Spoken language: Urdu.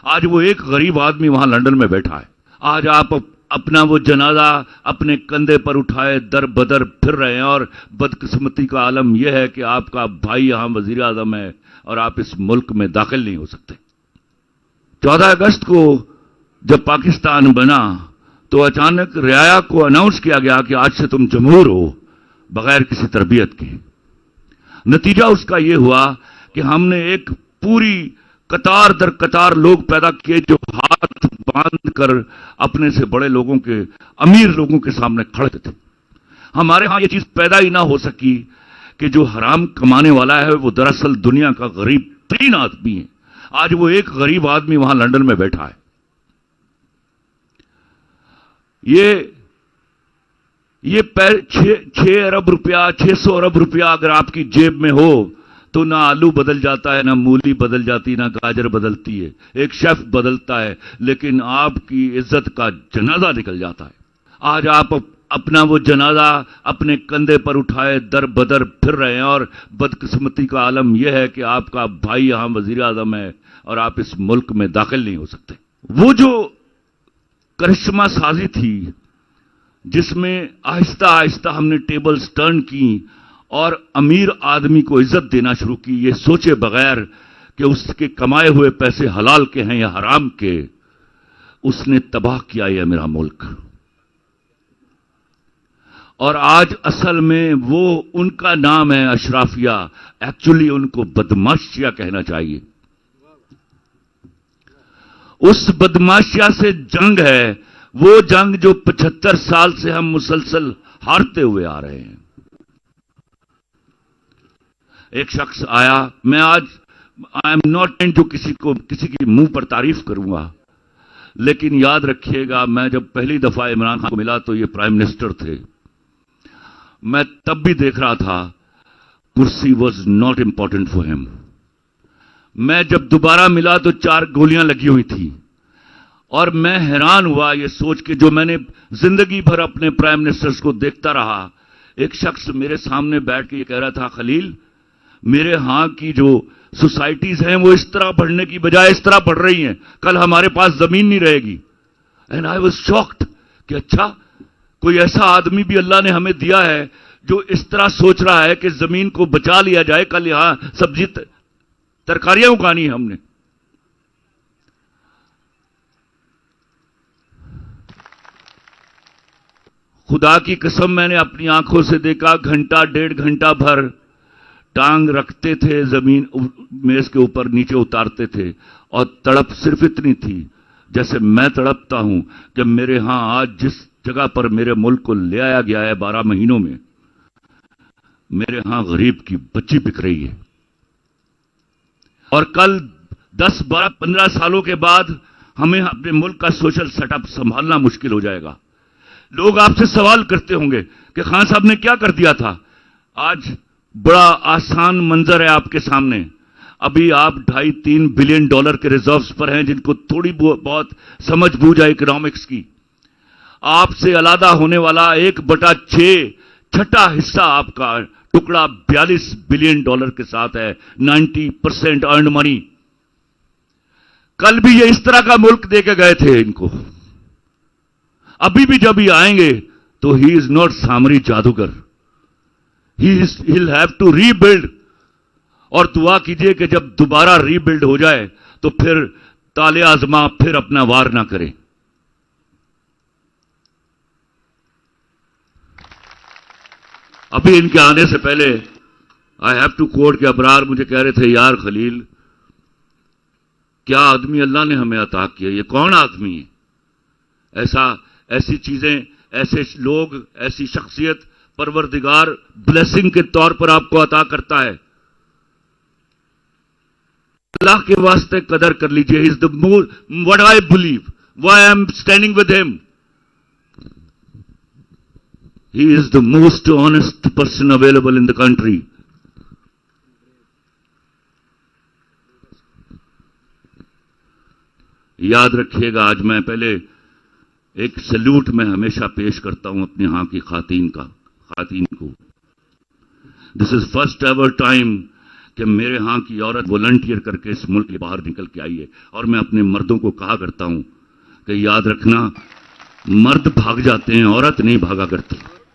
آج وہ ایک غریب آدمی وہاں لندن میں بیٹھا ہے. آج آپ اپنا وہ جنازہ اپنے کندھے پر اٹھائے در بدر پھر رہے ہیں، اور بدقسمتی کا عالم یہ ہے کہ آپ کا بھائی یہاں وزیر اعظم ہے اور آپ اس ملک میں داخل نہیں ہو سکتے. 14 اگست کو جب پاکستان بنا تو اچانک رعایا کو اناؤنس کیا گیا کہ آج سے تم جمہور ہو بغیر کسی تربیت کے. نتیجہ اس کا یہ ہوا کہ ہم نے ایک پوری قطار در قطار لوگ پیدا کیے جو ہاتھ باندھ کر اپنے سے بڑے لوگوں کے، امیر لوگوں کے سامنے کھڑے تھے. ہمارے ہاں یہ چیز پیدا ہی نہ ہو سکی کہ جو حرام کمانے والا ہے وہ دراصل دنیا کا غریب ترین آدمی ہے. آج وہ ایک غریب آدمی وہاں لندن میں بیٹھا ہے. یہ 6 ارب روپیہ 600 ارب روپیہ اگر آپ کی جیب میں ہو تو نہ آلو بدل جاتا ہے، نہ مولی بدل جاتی، نہ گاجر بدلتی ہے، ایک شیف بدلتا ہے، لیکن آپ کی عزت کا جنازہ نکل جاتا ہے. آج آپ اپنا وہ جنازہ اپنے کندھے پر اٹھائے در بدر پھر رہے ہیں، اور بدقسمتی کا عالم یہ ہے کہ آپ کا بھائی یہاں وزیر اعظم ہے اور آپ اس ملک میں داخل نہیں ہو سکتے. وہ جو کرشمہ سازی تھی جس میں آہستہ آہستہ ہم نے ٹیبلز ٹرن کی اور امیر آدمی کو عزت دینا شروع کی، یہ سوچے بغیر کہ اس کے کمائے ہوئے پیسے حلال کے ہیں یا حرام کے، اس نے تباہ کیا یہ میرا ملک. اور آج اصل میں وہ ان کا نام ہے اشرافیہ، ایکچولی ان کو بدماشیہ کہنا چاہیے. اس بدماشیہ سے جنگ ہے، وہ جنگ جو 75 سال سے ہم مسلسل ہارتے ہوئے آ رہے ہیں. ایک شخص آیا، میں آج آئی ایم ناٹ جو کسی کی منہ پر تعریف کروں گا، لیکن یاد رکھیے گا میں جب پہلی دفعہ عمران خان کو ملا تو یہ پرائم منسٹر تھے. میں تب بھی دیکھ رہا تھا کرسی واز ناٹ امپورٹنٹ فار ہم. میں جب دوبارہ ملا تو 4 گولیاں لگی ہوئی تھی، اور میں حیران ہوا یہ سوچ کے، جو میں نے زندگی بھر اپنے پرائم منسٹرز کو دیکھتا رہا. ایک شخص میرے سامنے بیٹھ کے یہ کہہ رہا تھا، خلیل میرے ہاں کی جو سوسائٹیز ہیں وہ اس طرح بڑھنے کی بجائے اس طرح بڑھ رہی ہیں، کل ہمارے پاس زمین نہیں رہے گی. اینڈ آئی واز شاکڈ کہ اچھا کوئی ایسا آدمی بھی اللہ نے ہمیں دیا ہے جو اس طرح سوچ رہا ہے کہ زمین کو بچا لیا جائے، کل یہاں سبزی ترکاریاں اگانی ہیں ہم نے. خدا کی قسم میں نے اپنی آنکھوں سے دیکھا، گھنٹہ 1.5 گھنٹہ بھر ٹانگ رکھتے تھے زمین میز کے اوپر، نیچے اتارتے تھے، اور تڑپ صرف اتنی تھی جیسے میں تڑپتا ہوں کہ میرے ہاں آج جس جگہ پر میرے ملک کو لے آیا گیا ہے 12 مہینوں میں، میرے ہاں غریب کی بچی بک رہی ہے. اور کل 10 12 15 سالوں کے بعد ہمیں اپنے ملک کا سوشل سیٹ اپ سنبھالنا مشکل ہو جائے گا. لوگ آپ سے سوال کرتے ہوں گے کہ خان صاحب نے کیا کر دیا تھا. آج بڑا آسان منظر ہے آپ کے سامنے. ابھی آپ 2.5-3 بلین ڈالر کے ریزروز پر ہیں، جن کو تھوڑی بہت سمجھ بوجھ ہے اکنامکس کی. آپ سے علیحدہ ہونے والا 1/6 چھٹا حصہ آپ کا ٹکڑا 42 بلین ڈالر کے ساتھ ہے. 90% ارنڈ منی. کل بھی یہ اس طرح کا ملک دے کے گئے تھے ان کو. ابھی بھی جب یہ آئیں گے تو ہی از ناٹ سامری جادوگر. he'll have to rebuild. اور دعا کیجئے کہ جب دوبارہ ری بلڈ ہو جائے تو پھر تالے آزما پھر اپنا وار نہ کرے. ابھی ان کے آنے سے پہلے آئی ہیو ٹو کوٹ کہ ابرار مجھے کہہ رہے تھے، یار خلیل کیا آدمی اللہ نے ہمیں عطا کیا، یہ کون آدمی ہے، ایسی چیزیں، ایسے لوگ، ایسی شخصیت پروردگار بلیسنگ کے طور پر آپ کو عطا کرتا ہے. اللہ کے واسطے قدر کر لیجئے. He is the most, what I believe, why I am standing with him. He is the most honest person available in the country. یاد رکھیے گا، آج میں پہلے ایک سیلوٹ میں ہمیشہ پیش کرتا ہوں اپنے ہاں کی خواتین کو. This is first ever time کہ میرے ہاں کی عورت والنٹیئر کر کے اس ملک کے باہر نکل کے آئی ہے. اور میں اپنے مردوں کو کہا کرتا ہوں کہ یاد رکھنا، مرد بھاگ جاتے ہیں، عورت نہیں بھاگا کرتی.